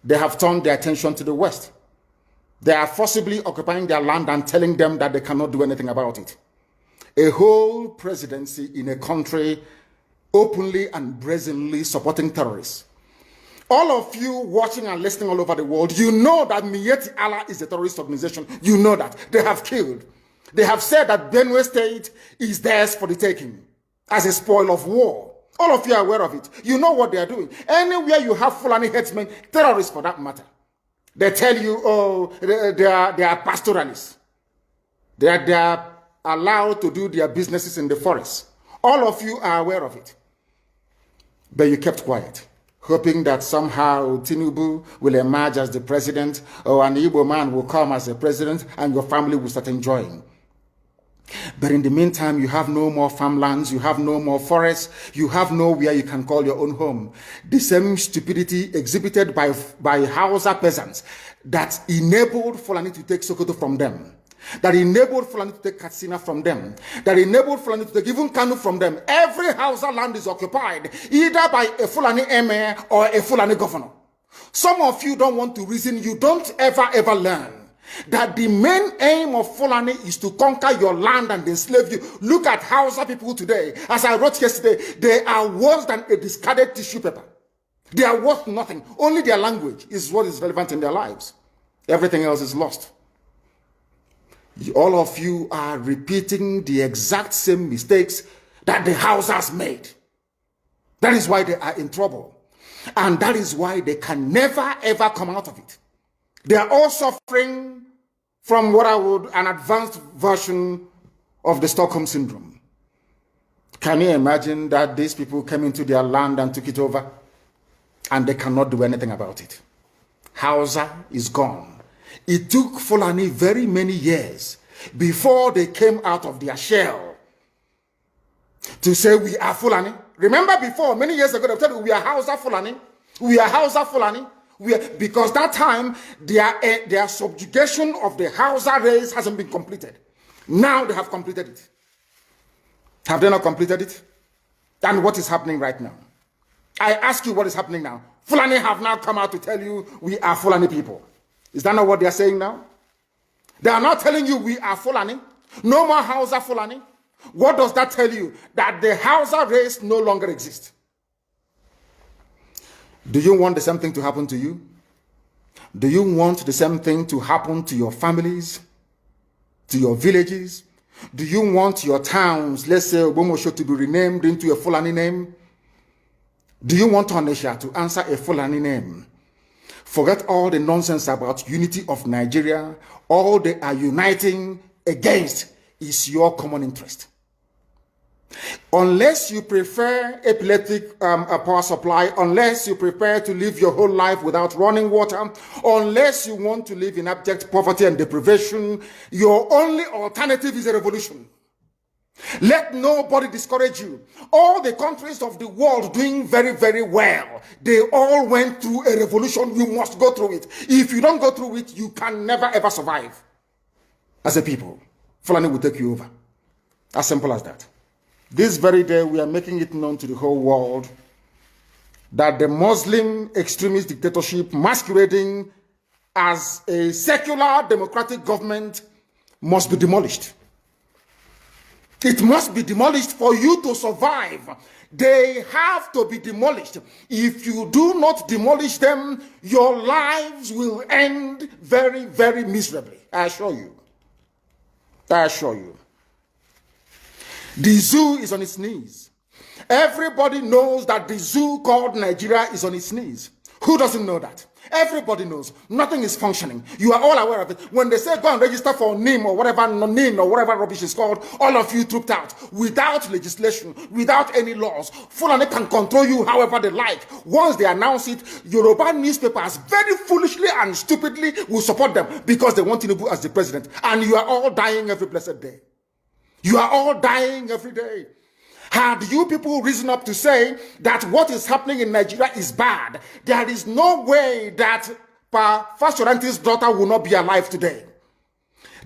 They have turned their attention to the West. They are forcibly occupying their land and telling them that they cannot do anything about it. A whole presidency in a country openly and brazenly supporting terrorists. All of you watching and listening all over the world, you know that Miyetti Allah is a terrorist organization. You know that. They have killed. They have said that Benue State is theirs for the taking as a spoil of war. All of you are aware of it. You know what they are doing. Anywhere you have Fulani headsmen, terrorists for that matter, they tell you, oh, they are pastoralists. They are allowed to do their businesses in the forest. All of you are aware of it. But you kept quiet, hoping that somehow Tinubu will emerge as the president, or an Igbo man will come as the president, and your family will start enjoying. But in the meantime, you have no more farmlands, you have no more forests, you have nowhere you can call your own home. The same stupidity exhibited by Hausa peasants that enabled Fulani to take Sokoto from them, that enabled Fulani to take Katsina from them, that enabled Fulani to take even Kanu from them. Every Hausa land is occupied either by a Fulani emir or a Fulani governor. Some of you don't want to reason, you don't ever learn that the main aim of Fulani is to conquer your land and enslave you. Look at Hausa people today. As I wrote yesterday, they are worse than a discarded tissue paper. They are worth nothing. Only their language is what is relevant in their lives. Everything else is lost. All of you are repeating the exact same mistakes that the Hausas made. That is why they are in trouble. And that is why they can never ever come out of it. They are all suffering from what I would, an advanced version of the Stockholm Syndrome. Can you imagine that these people came into their land and took it over and they cannot do anything about it? Hausa is gone. It took Fulani very many years before they came out of their shell to say we are Fulani. Remember before, many years ago, they told you we are Hausa Fulani. We are Hausa Fulani. Because that time, their subjugation of the Hausa race hasn't been completed. Now they have completed it. Have they not completed it? And what is happening right now? I ask you what is happening now. Fulani have now come out to tell you we are Fulani people. Is that not what they are saying now? They are not telling you we are Fulani. No more Hausa Fulani. What does that tell you? That the Hausa race no longer exists. Do you want the same thing to happen to you? Do you want the same thing to happen to your families, to your villages? Do you want your towns, let's say Obomosho, to be renamed into a Fulani name? Do you want Onisha to answer a Fulani name? Forget all the nonsense about unity of Nigeria. All they are uniting against is your common interest. Unless you prefer epileptic power supply, unless you prepare to live your whole life without running water, unless you want to live in abject poverty and deprivation, your only alternative is a revolution. Let nobody discourage you. All the countries of the world doing very well, they all went through a revolution. You must go through it. If you don't go through it, you can never ever survive as a people. Fulani will take you over. As simple as that. This very day, we are making it known to the whole world that the Muslim extremist dictatorship masquerading as a secular democratic government must be demolished. It must be demolished for you to survive. They have to be demolished. If you do not demolish them, your lives will end very miserably. I assure you. I assure you. The zoo is on its knees. Everybody knows that the zoo called Nigeria is on its knees. Who doesn't know that? Everybody knows. Nothing is functioning. You are all aware of it. When they say go and register for NIM or whatever, NIN or whatever rubbish is called, all of you trooped out. Without legislation, without any laws. Fulani can control you however they like. Once they announce it, Yoruba newspapers very foolishly and stupidly will support them because they want Tinubu as the president. And you are all dying every blessed day. You are all dying every day. Had you people risen up to say that what is happening in Nigeria is bad, there is no way that Fashoranti's daughter will not be alive today.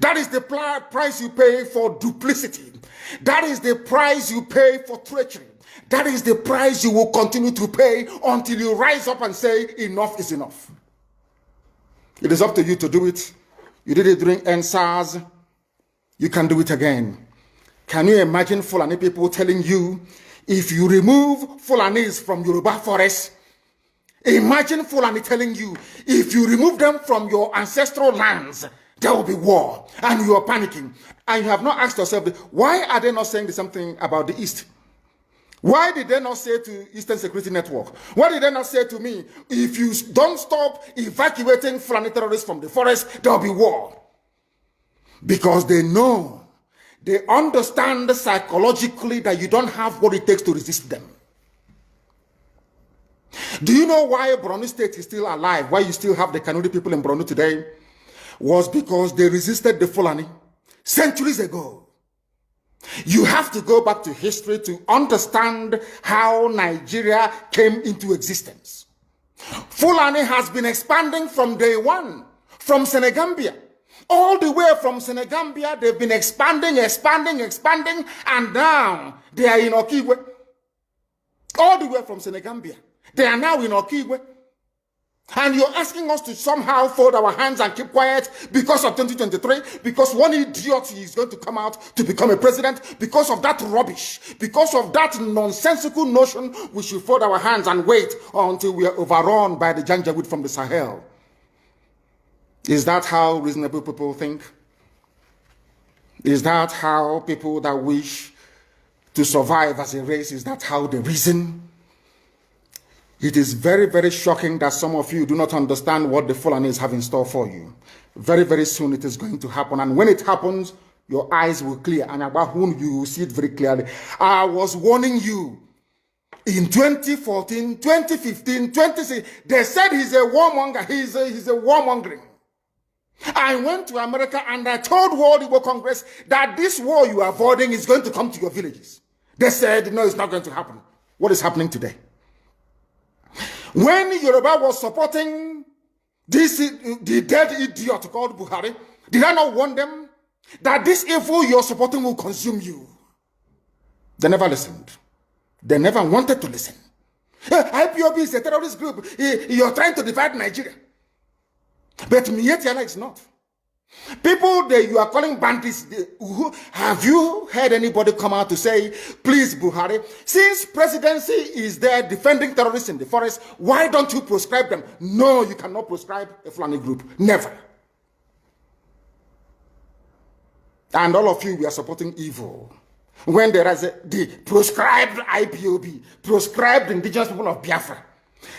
That is the price you pay for duplicity. That is the price you pay for treachery. That is the price you will continue to pay until you rise up and say enough is enough. It is up to you to do it. You did it during NSAS. You can do it again. Can you imagine Fulani people telling you, if you remove Fulanis from Yoruba forest, imagine Fulani telling you, if you remove them from your ancestral lands, there will be war, and you are panicking. And you have not asked yourself, why are they not saying the same thing about the East? Why did they not say to Eastern Security Network? Why did they not say to me, if you don't stop evacuating Fulani terrorists from the forest, there will be war? Because they know, they understand psychologically that you don't have what it takes to resist them. Do you know why Borno State is still alive? Why you still have the Kanuri people in Borno today? Was because they resisted the Fulani centuries ago. You have to go back to history to understand how Nigeria came into existence. Fulani has been expanding from day one, from Senegambia. All the way from Senegambia, they've been expanding, and now they are in Okigwe. All the way from Senegambia. They are now in Okigwe. And you're asking us to somehow fold our hands and keep quiet because of 2023, because one idiot is going to come out to become a president, because of that rubbish, because of that nonsensical notion, we should fold our hands and wait until we are overrun by the Janjaweed from the Sahel. Is that how reasonable people think? Is that how people that wish to survive as a race, is that how they reason? It is very, very shocking that some of you do not understand what the Fulanis have in store for you. Very, very soon it is going to happen. And when it happens, your eyes will clear. And about whom you will see it very clearly. I was warning you. In 2014, 2015, 2016, they said he's a warmonger. He's a warmongering. I went to America and I told World Igbo Congress that this war you are avoiding is going to come to your villages. They said, no, it's not going to happen. What is happening today? When Yoruba was supporting the dead idiot called Buhari, did I not warn them that this evil you're supporting will consume you? They never listened. They never wanted to listen. IPOB is a terrorist group. You're trying to divide Nigeria. But Mietiala is not. People that you are calling bandits, have you heard anybody come out to say, please Buhari, since presidency is there defending terrorists in the forest, why don't you proscribe them? No, you cannot proscribe a Fulani group. Never. And all of you, we are supporting evil. When there is the proscribed IPOB, proscribed indigenous people of Biafra.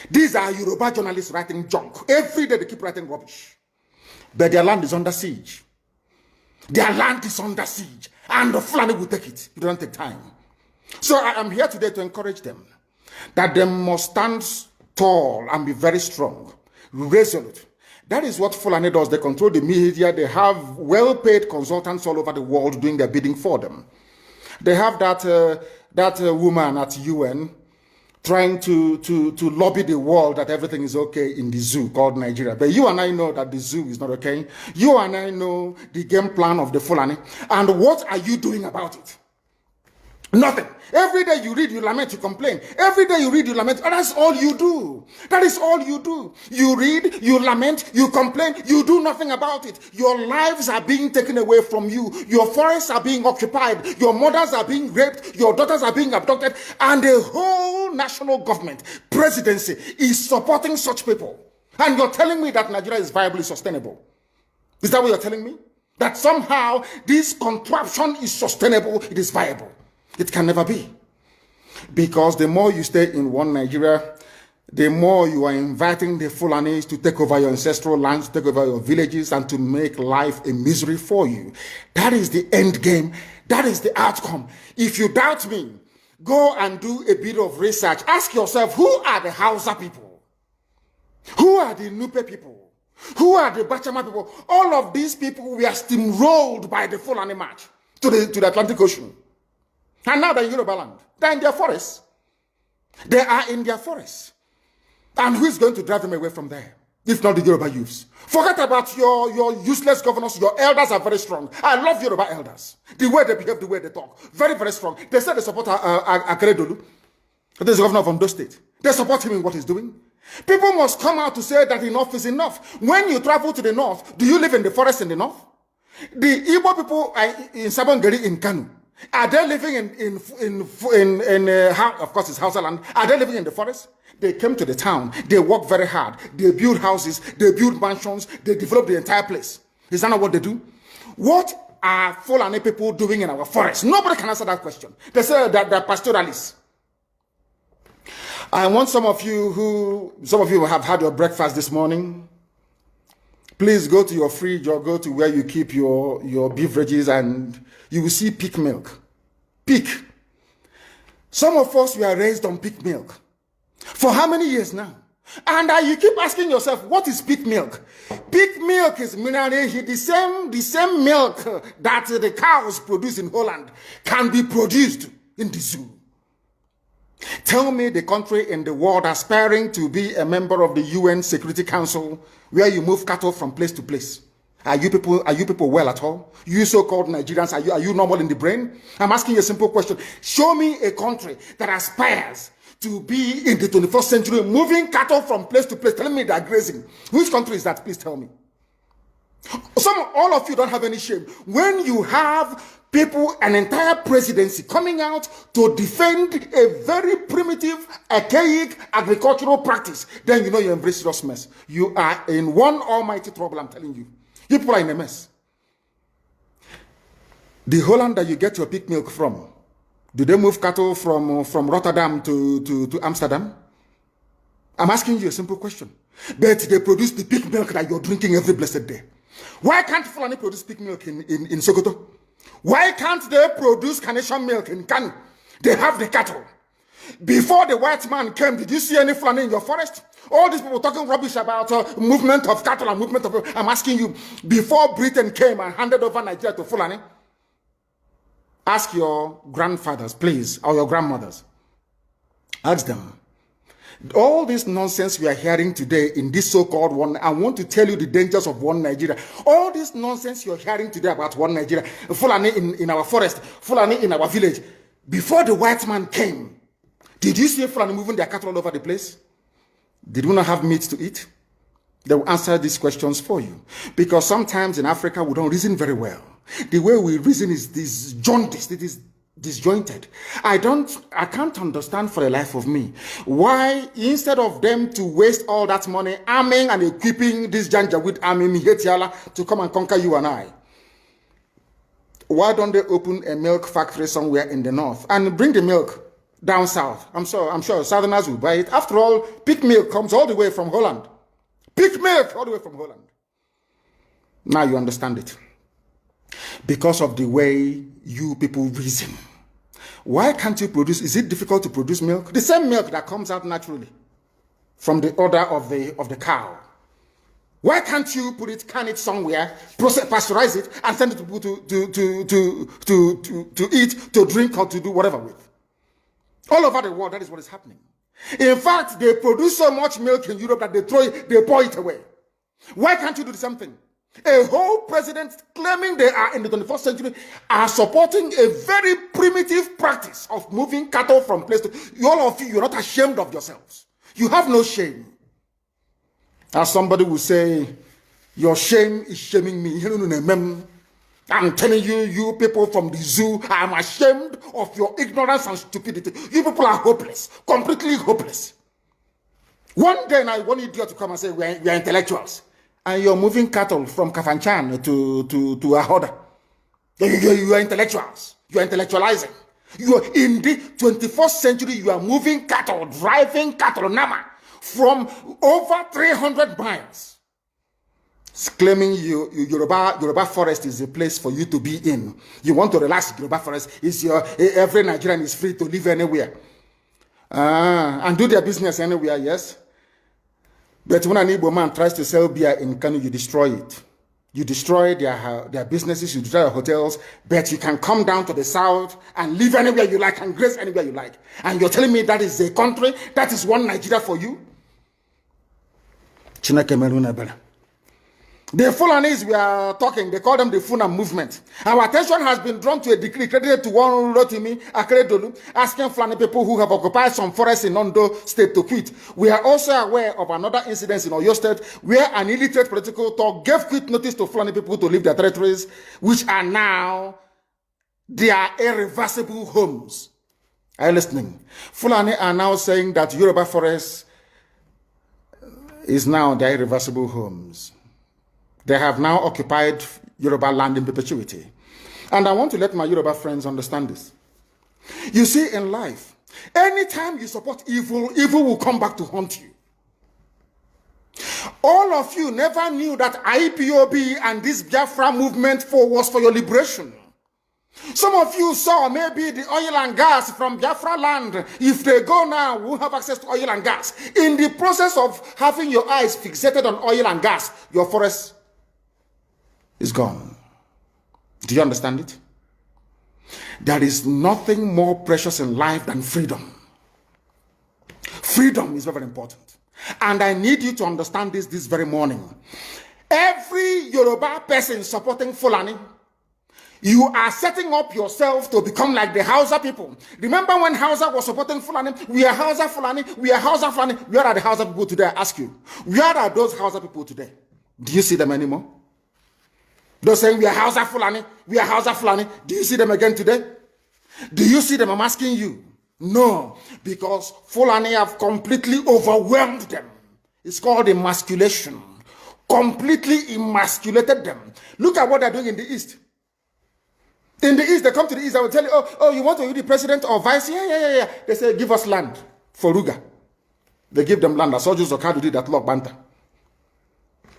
These are Yoruba journalists writing junk. Every day they keep writing rubbish. But their land is under siege. Their land is under siege. And the Fulani will take it. It doesn't take time. So I am here today to encourage them that they must stand tall and be very strong, resolute. That is what Fulani does. They control the media. They have well-paid consultants all over the world doing their bidding for them. They have that woman at UN trying to lobby the world that everything is okay in the zoo called Nigeria. But you and I know that the zoo is not okay. You and I know the game plan of the Fulani. And what are you doing about it? Nothing. Every day you read, you lament, you complain. Every day you read, you lament. And that's all you do. That is all you do. You read, you lament, you complain, you do nothing about it. Your lives are being taken away from you. Your forests are being occupied. Your mothers are being raped. Your daughters are being abducted. And the whole national government, presidency, is supporting such people. And you're telling me that Nigeria is viably sustainable. Is that what you're telling me? That somehow this contraption is sustainable, it is viable. It can never be. Because the more you stay in one Nigeria, the more you are inviting the Fulanis to take over your ancestral lands, to take over your villages, and to make life a misery for you. That is the end game. That is the outcome. If you doubt me, go and do a bit of research. Ask yourself, who are the Hausa people? Who are the Nupe people? Who are the Bachama people? All of these people were steamrolled by the Fulani march to the Atlantic Ocean. And now they're in Yoruba land. They're in their forests. They are in their forests. And who is going to drive them away from there? If not the Yoruba youths. Forget about your useless governors. Your elders are very strong. I love Yoruba elders. The way they behave, the way they talk. Very, very strong. They said they support Akeredolu. This is the governor of Ondo State. They support him in what he's doing. People must come out to say that enough is enough. When you travel to the north, do you live in the forest in the north? The Igbo people in Sabongeri in Kanu, are they living of course it's Hausa land, are they living in the forest? They came to the town, they work very hard, they build houses, they build mansions, they develop the entire place. Is that not what they do? What are Fulani people doing in our forest? Nobody can answer that question. They say that they're pastoralists. I want some of you have had your breakfast this morning. Please go to your fridge or go to where you keep your beverages and you will see pig milk. Pig. Some of us were raised on pig milk. For how many years now? And you keep asking yourself, what is pig milk? Pig milk is the same milk that the cows produce in Holland can be produced in the zoo. Tell me the country in the world aspiring to be a member of the UN Security Council where you move cattle from place to place. Are you people well at all? You so-called Nigerians, are you normal in the brain? I'm asking you a simple question. Show me a country that aspires to be in the 21st century moving cattle from place to place. Telling me they're grazing. Which country is that? Please tell me. All of you don't have any shame. When you have people, an entire presidency coming out to defend a very primitive, archaic agricultural practice, then you know you embrace serious mess. You are in one almighty trouble, I'm telling you. You people are in a mess. The Holland that you get your pig milk from, do they move cattle from Rotterdam to Amsterdam? I'm asking you a simple question. But they produce the pig milk that you're drinking every blessed day. Why can't Fulani produce pig milk in Sokoto? Why can't they produce carnation milk in Kanu? They have the cattle. Before the white man came, did you see any Fulani in your forest? All these people talking rubbish about movement of cattle and movement of... I'm asking you, before Britain came and handed over Nigeria to Fulani, ask your grandfathers, please, or your grandmothers. Ask them. All this nonsense we are hearing today in this so-called one, I want to tell you the dangers of one Nigeria. All this nonsense you're hearing today about one Nigeria, Fulani in our forest, Fulani in our village. Before the white man came, did you see Fulani moving their cattle all over the place? Did we not have meat to eat? They will answer these questions for you. Because sometimes in Africa, we don't reason very well. The way we reason is this jaundiced, it is disjointed. I can't understand for the life of me why instead of them to waste all that money arming and equipping this Janjaweed army Mihetiala to come and conquer you and I, why don't they open a milk factory somewhere in the north and bring the milk down south? I'm sure Southerners will buy it. After all, pig milk comes all the way from Holland. Pig milk all the way from Holland. Now you understand it. Because of the way you people reason. Why can't you produce? Is it difficult to produce milk? The same milk that comes out naturally from the udder of the cow. Why can't you put it, can it somewhere, pasteurize it, and send it to people to eat, to drink, or to do whatever with? All over the world, that is what is happening. In fact, they produce so much milk in Europe that they pour it away. Why can't you do the same thing? A whole president claiming they are in the 21st century are supporting a very primitive practice of moving cattle from place to... All of you, you're not ashamed of yourselves. You have no shame. As somebody will say, your shame is shaming me. I'm telling you, you people from the zoo, I'm ashamed of your ignorance and stupidity. You people are hopeless, completely hopeless. One day now, one idiot to come and say, we are intellectuals. And you're moving cattle from Kafanchan to Ahoda. You are intellectuals. You are intellectualizing. You are in the 21st century, you are moving cattle, driving cattle, Nama, from over 300 miles. It's claiming Yoruba forest is a place for you to be in. You want to relax, Yoruba forest is every Nigerian is free to live anywhere. And do their business anywhere, yes. But when an Igbo man tries to sell beer in Kanu, you destroy it. You destroy their businesses, you destroy their hotels, but you can come down to the south and live anywhere you like and graze anywhere you like. And you're telling me that is a country, that is one Nigeria for you? The Fulanis we are talking, they call them the Funa movement. Our attention has been drawn to a decree credited to one Rotimi Akeredolu, asking Fulani people who have occupied some forests in Ondo State to quit. We are also aware of another incident in Oyo State where an illiterate political talk gave quit notice to Fulani people to leave their territories, which are now their irreversible homes. Are you listening? Fulani are now saying that Yoruba forest is now their irreversible homes. They have now occupied Yoruba land in perpetuity. And I want to let my Yoruba friends understand this. You see, in life, anytime you support evil, evil will come back to haunt you. All of you never knew that IPOB and this Biafra movement was for your liberation. Some of you saw maybe the oil and gas from Biafra land. If they go now, we'll have access to oil and gas. In the process of having your eyes fixated on oil and gas, your forest is gone. Do you understand it? There is nothing more precious in life than freedom. Freedom is very, very important. And I need you to understand this very morning. Every Yoruba person supporting Fulani, you are setting up yourself to become like the Hausa people. Remember when Hausa was supporting Fulani? We are Hausa Fulani, we are Hausa Fulani. Where are the Hausa people today? I ask you. Where are those Hausa people today? Do you see them anymore? They're saying we are Hausa Fulani, we are Hausa Fulani. Do you see them again today? Do you see them? I'm asking you. No, because Fulani have completely overwhelmed them. It's called emasculation. Completely emasculated them. Look at what they're doing in the East. In the East, they come to the East, I will tell you, oh, you want to be the president or vice? Yeah. They say, give us land for Ruga. They give them land. I saw Joseph Okado did that Lord Banta.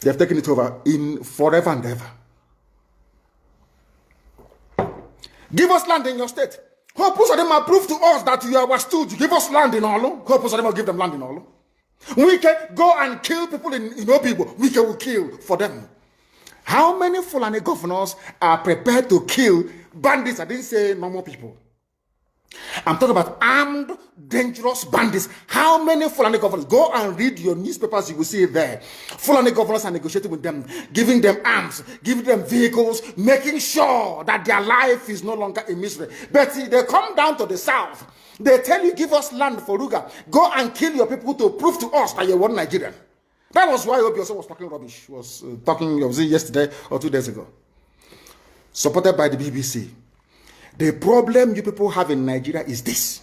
They've taken it over in forever and ever. Give us land in your state. Hope of them prove to us that you are our stooge. Give us land in Olo. Hope of them will give them land in Olo. We can go and kill people in Obibo. We can kill for them. How many Fulani governors are prepared to kill bandits? I didn't say normal people. I'm talking about armed, dangerous bandits. How many Fulani governors? Go and read your newspapers, you will see it there. Fulani governors are negotiating with them, giving them arms, giving them vehicles, making sure that their life is no longer a misery. But see, they come down to the south. They tell you, give us land for Ruga. Go and kill your people to prove to us that you're one Nigerian. That was why Obi also was talking rubbish. Was yesterday or 2 days ago. Supported by the BBC. The problem you people have in Nigeria is this.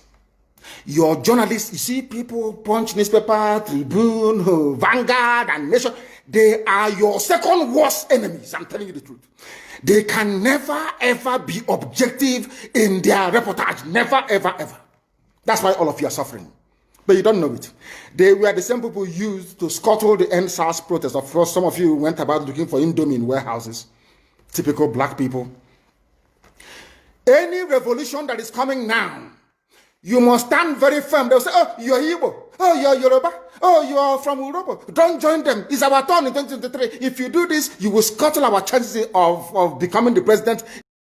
Your journalists, you see people, Punch newspaper, Tribune, Vanguard, and Nation, they are your second worst enemies. I'm telling you the truth. They can never, ever be objective in their reportage. Never, ever, ever. That's why all of you are suffering. But you don't know it. They were the same people used to scuttle the NSAS protest. Of course, some of you went about looking for Indomie in warehouses. Typical black people. Any revolution that is coming now, you must stand very firm. They'll say, oh, you're Igbo. Oh, you're Yoruba. Oh, you are from Europe. Don't join them. It's our turn in 2023. If you do this, you will scuttle our chances of becoming the president.